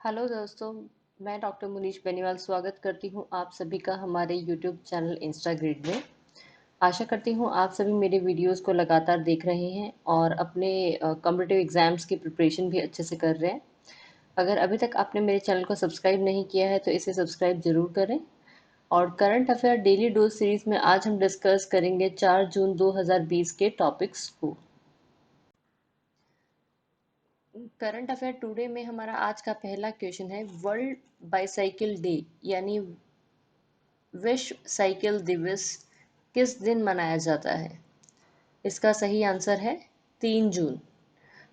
Hello दोस्तों, मैं doctor Munish Beniwal स्वागत करती हूँ आप सभी का हमारे यूट्यूब चैनल इंस्टाग्रिड में। आशा करती हूँ आप सभी मेरे वीडियोस को लगातार देख रहे हैं और अपने कॉम्पिटिटिव एग्जाम्स की प्रिपरेशन भी अच्छे से कर रहे हैं। अगर अभी तक आपने मेरे चैनल को सब्सक्राइब नहीं किया है तो इसे सब्सक्राइब जरूर करें। और current affair daily dose series में आज हम डिस्कस करेंगे 4 जून 2020 के टॉपिक्स को। करंट अफेयर टुडे में हमारा आज का पहला क्वेश्चन है, वर्ल्ड बाईसाइकिल डे यानी विश्व साइकिल दिवस किस दिन मनाया जाता है? इसका सही आंसर है 3 जून।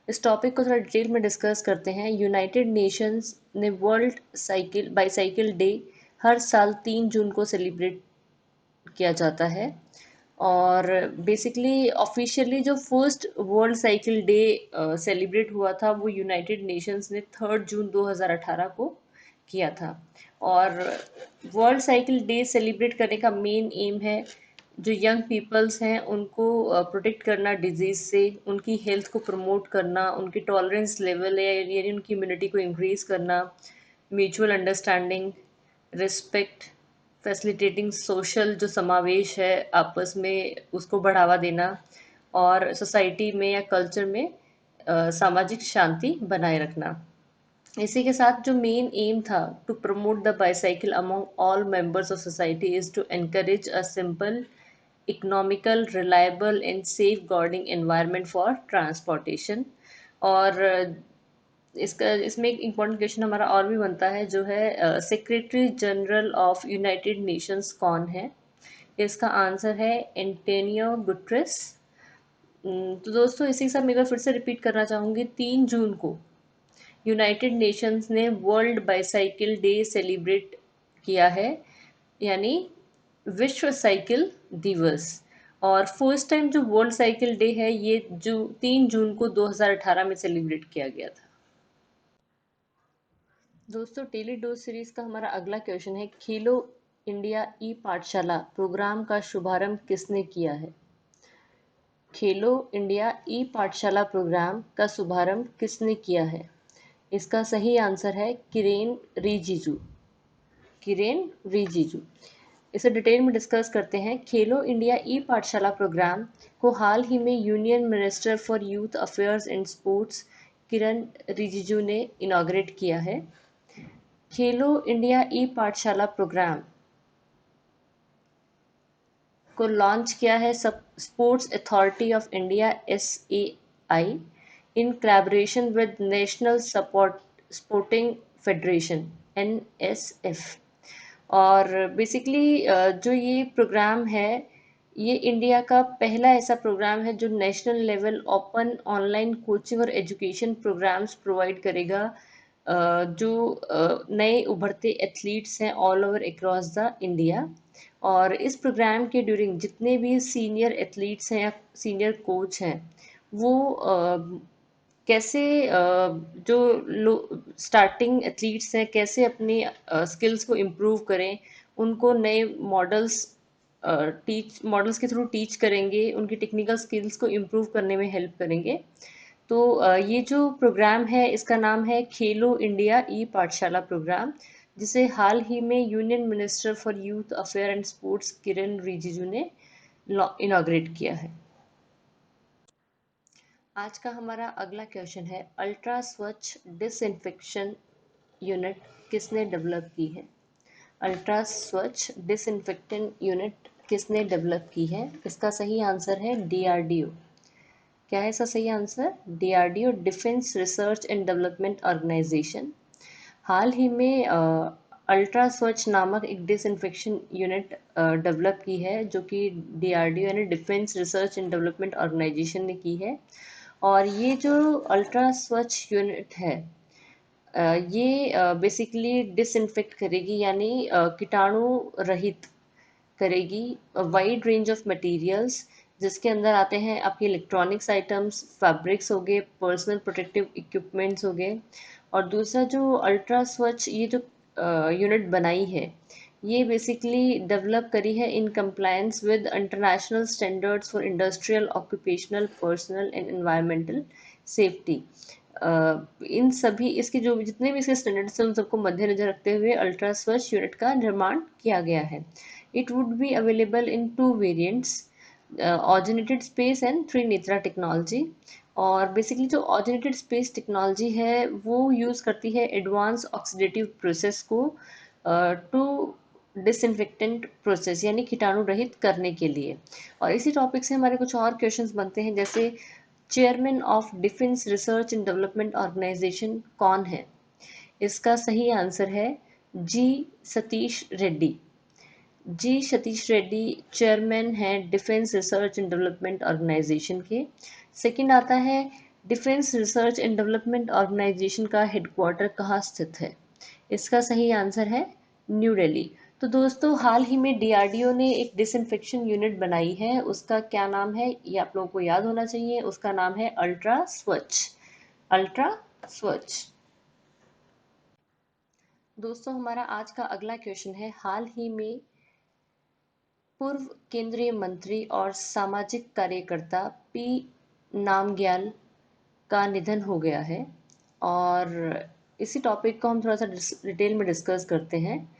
इस टॉपिक को थोड़ा डिटेल में डिस्कस करते हैं। यूनाइटेड नेशंस ने वर्ल्ड साइकिल बाईसाइकिल डे हर साल 3 जून को सेलिब्रेट किया जाता है। और बेसिकली ऑफिशियली जो first world cycle day celebrate हुआ था वो यूनाइटेड नेशंस ने 3 जून 2018 को किया था। और वर्ल्ड साइकिल डे सेलिब्रेट करने का मेन एम है जो यंग पीपल्स हैं उनको प्रोटेक्ट करना डिजीज़ से, उनकी हेल्थ को प्रमोट करना, उनकी टॉलरेंस लेवल है यानी उनकी इम्यूनिटी को इंक्रीज करना, mutual understanding, respect, facilitating social जो समावेश है आपस में उसको बढ़ावा देना, और सोसाइटी में या कल्चर में सामाजिक शांति बनाए रखना। इसी के साथ जो मेन एम था to promote the bicycle among all members of society is to encourage a simple economical reliable and safeguarding environment for transportation. और इसका इसमें एक इम्पॉर्टेंट क्वेश्चन हमारा और भी बनता है जो है secretary general of United Nations कौन है? इसका आंसर है एंटोनियो गुटरेस। तो दोस्तों इसी के साथ मैं एक बार फिर से रिपीट करना चाहूँगी, 3 जून को यूनाइटेड नेशंस ने वर्ल्ड बाईसाइकिल डे सेलिब्रेट किया है यानी विश्व साइकिल दिवस। और फर्स्ट टाइम जो वर्ल्ड साइकिल डे है ये जो 3 जून को 2018 में सेलिब्रेट किया गया था। दोस्तों डेली डोज सीरीज का हमारा अगला क्वेश्चन है, खेलो इंडिया ई पाठशाला प्रोग्राम का शुभारंभ किसने किया है? खेलो इंडिया ई पाठशाला प्रोग्राम का शुभारंभ किसने किया है? इसका सही आंसर है किरेन रिजिजू। किरेन रिजिजू। इसे डिटेल में डिस्कस करते हैं। खेलो इंडिया ई पाठशाला प्रोग्राम को हाल ही में union minister for youth affairs and sports Kiran Rijiju ने इनॉग्रेट किया है। खेलो इंडिया ई पाठशाला प्रोग्राम को लॉन्च किया है सब sports authority of India SAI in collaboration with national support sporting federation NSF। और बेसिकली जो ये प्रोग्राम है ये इंडिया का पहला ऐसा प्रोग्राम है जो national level open online coaching और एजुकेशन प्रोग्राम्स प्रोवाइड करेगा जो नए उभरते एथलीट्स हैं all over across the India. और इस प्रोग्राम के ड्यूरिंग जितने भी सीनियर एथलीट्स हैं या सीनियर कोच हैं वो कैसे जो स्टार्टिंग एथलीट्स हैं कैसे अपनी स्किल्स को इम्प्रूव करें, उनको नए मॉडल्स के थ्रू टीच करेंगे, उनकी टेक्निकल स्किल्स को इम्प्रूव करने में हेल्प करेंगे। तो ये जो प्रोग्राम है इसका नाम है खेलो इंडिया ई पाठशाला प्रोग्राम, जिसे हाल ही में union minister for youth affair and sports Kiran Rijiju ने इनॉग्रेट किया है। आज का हमारा अगला क्वेश्चन है, अल्ट्रा स्वच्छ डिसइंफेक्शन यूनिट किसने डेवलप की है? अल्ट्रा स्वच्छ डिसइंफेक्टेंट यूनिट किसने डेवलप की है? इसका सही आंसर है DRDO। क्या है इसका सही answer? DRDO, defence research and development organisation. हाल ही में अल्ट्रा स्वच्छ नामक एक डिसइंफेक्शन यूनिट डेवलप की है जो कि DRDO यानी defence research and development organisation ने की है। और ये जो अल्ट्रा स्वच्छ यूनिट है ये बेसिकली डिसइंफेक्ट करेगी यानी कीटाणु रहित करेगी वाइड रेंज ऑफ मटेरियल्स, जिसके अंदर आते हैं आपके इलेक्ट्रॉनिक्स आइटम्स, फैब्रिक्स हो गए, पर्सनल प्रोटेक्टिव इक्विपमेंट्स हो गए। और दूसरा जो अल्ट्रा स्वच्छ ये जो यूनिट बनाई है ये बेसिकली डेवलप करी है in compliance with international standards for industrial occupational personal and environmental safety. इन सभी इसके जो जितने भी इसके स्टैंडर्ड्स हैं उन सबको मद्देनजर रखते हुए अल्ट्रा स्वच्छ यूनिट का निर्माण किया गया है। It would be available in two variants, originated space and Trinetra technology. और बेसिकली जो ऑर्जिनेटेड स्पेस टेक्नोलॉजी है वो यूज़ करती है एडवांस ऑक्सीडेटिव प्रोसेस को टू डिसइंफेक्टेंट प्रोसेस यानी कीटाणु रहित करने के लिए। और इसी टॉपिक से हमारे कुछ और क्वेश्चंस बनते हैं, जैसे chairman of defence research and development organisation कौन है? इसका सही आंसर है G Satish Reddy. G Satish Reddy chairman हैं defence research and development organisation के। सेकंड आता है defence research and development organisation का हेडक्वार्टर कहाँ स्थित है? इसका सही आंसर है न्यू दिल्ली। तो दोस्तों हाल ही में डीआरडीओ ने एक डिसइंफेक्शन यूनिट बनाई है, उसका क्या नाम है ये आप लोगों को याद होना चाहिए। उसका नाम है अल्ट्रा स्वच्छ। अल्ट्रा स्वच्छ। दोस्तों हमारा आज का अगला क्वेश्चन है, हाल ही में पूर्व केंद्रीय मंत्री और सामाजिक कार्यकर्ता पी नामग्याल का निधन हो गया है। और इसी टॉपिक को हम थोड़ा सा डिटेल में डिस्कस करते हैं।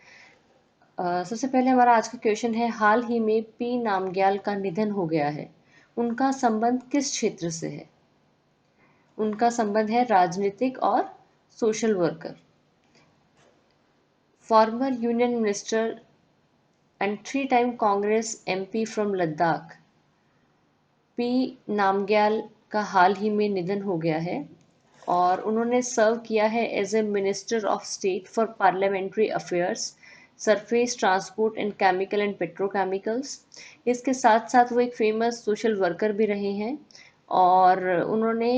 सबसे पहले हमारा आज का क्वेश्चन है, हाल ही में पी नामग्याल का निधन हो गया है, उनका संबंध किस क्षेत्र से है? उनका संबंध है राजनीतिक और social worker. Former union minister and three time Congress MP from Ladakh P Namgyal का हाल ही में निधन हो गया है। और उन्होंने सर्व किया है as a minister of state for parliamentary affairs, surface transport and chemical and petrochemicals. इसके साथ साथ वो एक फेमस सोशल वर्कर भी रहे हैं। और उन्होंने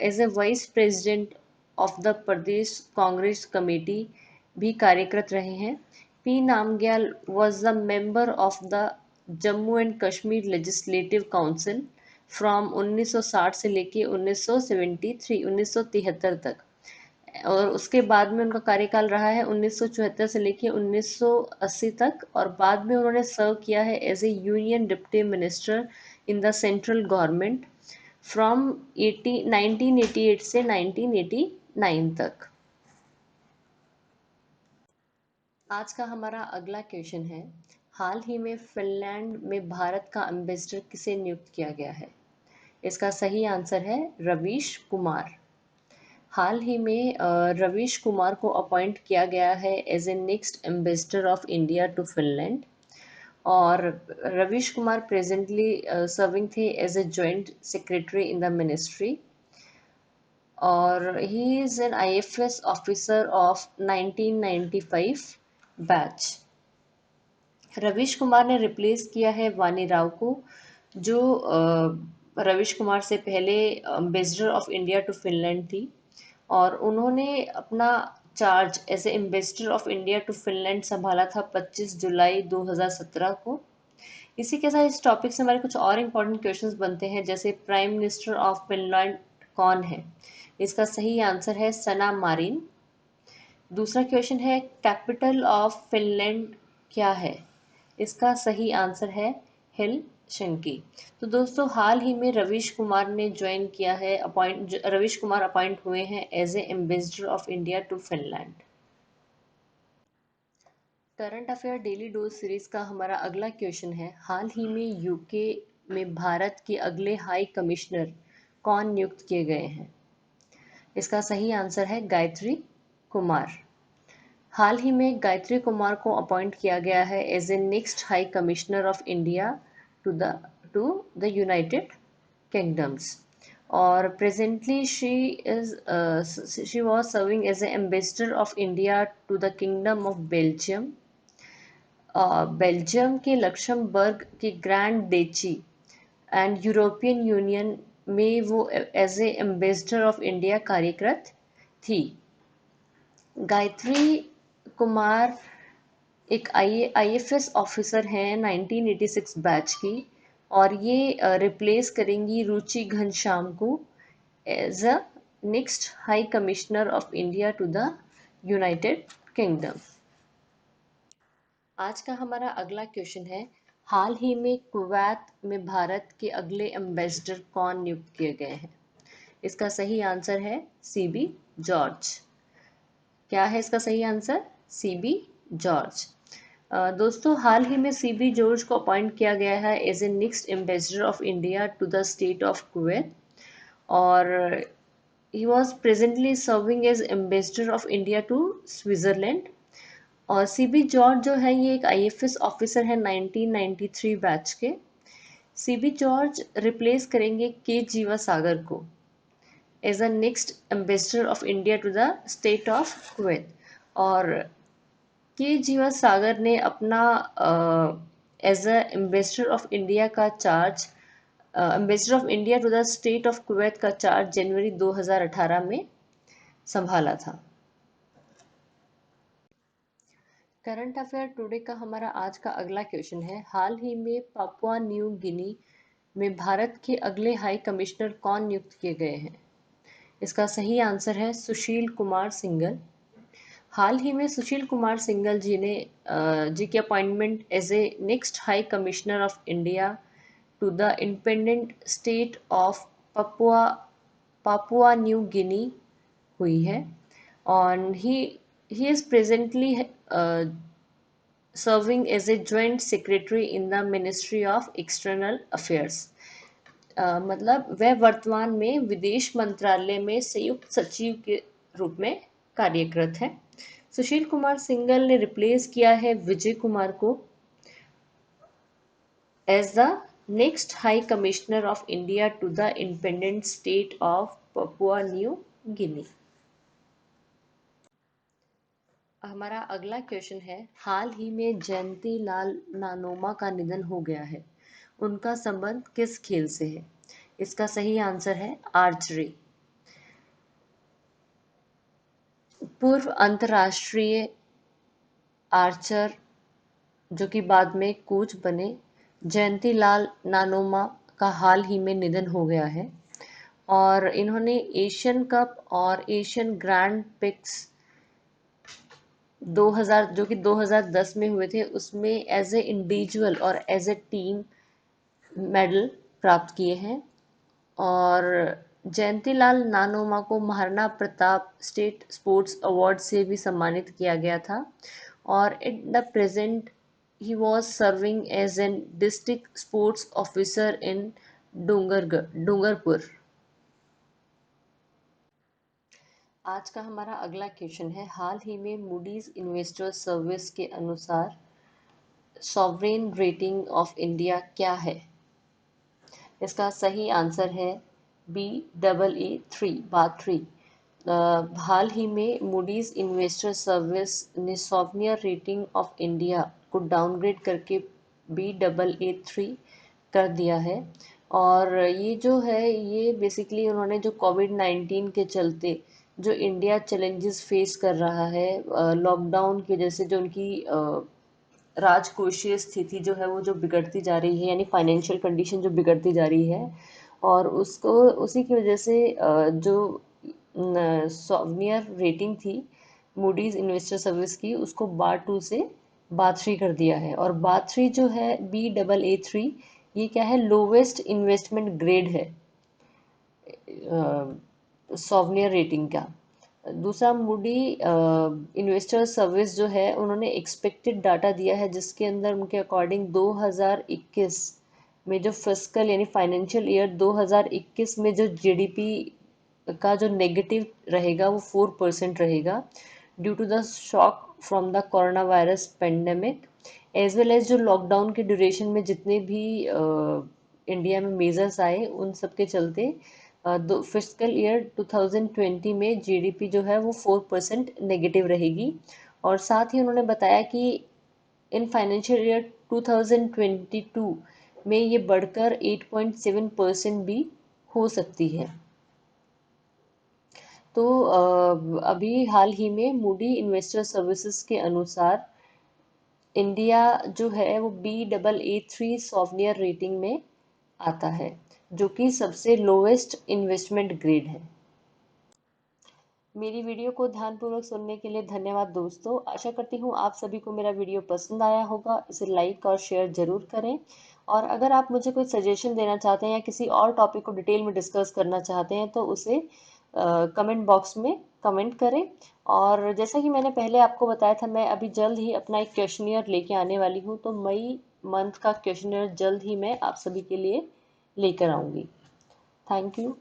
as a vice president of the Pradesh Congress committee भी कार्यरत रहे हैं। P Namgyal was a member of the Jammu and Kashmir legislative council from 1960 से लेके 1973 तक। और उसके बाद में उनका कार्यकाल रहा है 1974 से लेके 1980 तक। और बाद में उन्होंने सर्व किया है as a union deputy minister in the central government from 1988 से 1989 तक। आज का हमारा अगला क्वेश्चन है, हाल ही में फिनलैंड में भारत का एम्बेसडर किसे नियुक्त किया गया है? इसका सही आंसर है रवीश कुमार। हाल ही में रवीश कुमार को अपॉइंट किया गया है as a next ambassador of India to Finland. और रवीश कुमार प्रेजेंटली सर्विंग थे as a joint secretary in the ministry. और he is an IFS officer of 1995 batch. Ravish Kumar ने रिप्लेस किया है वानी राव को, जो रवीश कुमार से पहले ambassador of India to Finland थी। और उन्होंने अपना charge as a ambassador of India to Finland संभाला था 25 जुलाई 2017 को। इसी के साथ इस टॉपिक से हमारे कुछ और इम्पोर्टेंट क्वेश्चंस बनते हैं, जैसे प्राइम मिनिस्टर ऑफ फिनलैंड कौन है? इसका सही आंसर है सना मारिन। दूसरा क्वेश्चन है, कैपिटल ऑफ फिनलैंड क्या है? इसका सही आंसर है हेलसिंकी। तो दोस्तों हाल ही में रवीश कुमार ने ज्वाइन किया है, रवीश कुमार अपॉइंट हुए हैं as a ambassador of India to Finland. Current affair daily dose series का हमारा अगला क्वेश्चन है, हाल ही में यूके में भारत के अगले हाई कमिश्नर कौन नियुक्त किए गए हैं? इसका सही आंसर है गायत्री कुमार। हाल ही में गायत्री कुमार को अपॉइंट किया गया है as a next high commissioner of India to the to the United Kingdoms. और presently she was serving as a ambassador of India to the kingdom of Belgium. Belgium के लक्समबर्ग के grand duchy and European Union में वो as a ambassador of India कार्यरत थी। गायत्री कुमार एक IFS officer हैं 1986 batch की। और ये रिप्लेस करेंगी रुचि घनश्याम को as a next high commissioner of India to the United Kingdom. आज का हमारा अगला क्वेश्चन है, हाल ही में कुवैत में भारत के अगले एम्बेसडर कौन नियुक्त किए गए हैं? इसका सही आंसर है सीबी जॉर्ज। क्या है इसका सही आंसर? CB George. दोस्तों, हाल ही में सीबी जॉर्ज को अपॉइंट किया गया है as a next ambassador of India to the state of Kuwait, और he was presently serving as ambassador of India to Switzerland. और सीबी जॉर्ज जो है ये एक आईएफएस ऑफिसर है 1993 बैच के। सीबी जॉर्ज रिप्लेस करेंगे के जीवा सागर को as a next ambassador of India to the state of Kuwait. और के जीवा सागर ने अपना as a ambassador of India का charge, ambassador of India to the state of Kuwait का चार्ज जनवरी 2018 में संभाला था। करंट अफेयर टुडे का हमारा आज का अगला क्वेश्चन है, हाल ही में पापुआ न्यू गिनी में भारत के अगले हाई कमिश्नर कौन नियुक्त किए गए हैं? इसका सही आंसर है सुशील कुमार सिंघल। हाल ही में सुशील कुमार सिंघल जी की appointment as a next high commissioner of India to the independent state of Papua Papua New Guinea हुई है। और he is presently serving as a joint secretary in the Ministry of External Affairs। मतलब वह वर्तमान में विदेश मंत्रालय में संयुक्त सचिव के रूप में कार्यरत है। सुशील कुमार सिंघल ने रिप्लेस किया है विजय कुमार को as the next high commissioner of India to the independent state of Papua New Guinea. हमारा अगला क्वेश्चन है, हाल ही में जयंती लाल नानोमा का निधन हो गया है, उनका संबंध किस खेल से है? इसका सही आंसर है आर्चरी। पूर्व अंतर्राष्ट्रीय आर्चर जो कि बाद में कोच बने, जयंती लाल नानोमा का हाल ही में निधन हो गया है। और इन्होंने एशियन कप और एशियन ग्रैंड पिक्स 2000 जो कि 2010 में हुए थे उसमें एज ए इंडिविजुअल और एज ए टीम मेडल प्राप्त किए हैं। और जयंतीलाल नानोमा को Maharana Pratap state sports award से भी सम्मानित किया गया था। और at the present he was serving as an district sports officer in Dungarpur. आज का हमारा अगला क्वेश्चन है, हाल ही में मूडीज इन्वेस्टर सर्विस के अनुसार सॉवरेन रेटिंग ऑफ इंडिया क्या है? इसका सही आंसर है BAA3 बार 3। हाल ही में मूडीज इन्वेस्टर सर्विस ने सॉवरेन रेटिंग ऑफ इंडिया को डाउनग्रेड करके BAA3 कर दिया है। और ये जो है ये बेसिकली उन्होंने जो कोविड-19 के चलते जो इंडिया चैलेंजेस फेस कर रहा है, लॉकडाउन की वजह से जो उनकी राजकोषीय स्थिति जो है वो जो बिगड़ती जा रही है, यानी फाइनेंशियल कंडीशन जो बिगड़ती जा रही है, और उसको उसी की वजह से जो सॉवनियर रेटिंग थी मूडीज इन्वेस्टर सर्विस की, उसको बार 2 से बार 3 कर दिया है। और बार 3 जो है BAA3, ये क्या है, लोवेस्ट इन्वेस्टमेंट ग्रेड है सॉवनियर रेटिंग का। दूसरा, मूडी इन्वेस्टर सर्विस जो है उन्होंने एक्सपेक्टेड डाटा दिया है जिसके अंदर उनके अकॉर्डिंग 2021 में जो फिस्कल यानी फाइनेंशियल ईयर 2021 में जो जीडीपी का जो नेगेटिव रहेगा वो 4% रहेगा due to the shock from the corona virus pandemic, as well as जो लॉकडाउन के ड्यूरेशन में जितने भी इंडिया में मेजर्स आए उन सब के चलते फिस्कल ईयर 2020 में जीडीपी जो है वो 4% नेगेटिव रहेगी। और साथ ही उन्होंने बताया कि इन फाइनेंशियल ईयर 2022 में ये बढ़कर 8.7% भी हो सकती है। तो अभी हाल ही में मूडी इन्वेस्टर सर्विसेज के अनुसार इंडिया जो है वो BAA3 सॉवनियर रेटिंग में आता है, जो कि सबसे लोवेस्ट इन्वेस्टमेंट ग्रेड है। मेरी वीडियो को ध्यानपूर्वक सुनने के लिए धन्यवाद दोस्तों। आशा करती हूँ आप सभी को मेरा वीडियो पसंद आया होगा। इसे लाइक और शेयर जरूर करें और अगर आप मुझे कोई सजेशन देना चाहते हैं या किसी और टॉपिक को डिटेल में डिस्कस करना चाहते हैं तो उसे कमेंट बॉक्स में कमेंट करें। और जैसा कि मैंने पहले आपको बताया था, मैं अभी जल्द ही अपना एक क्वेश्चनियर लेके आने वाली हूँ, तो मई मंथ का क्वेश्चनियर जल्द ही मैं आप सभी के लिए लेकर आऊँगी। Thank you.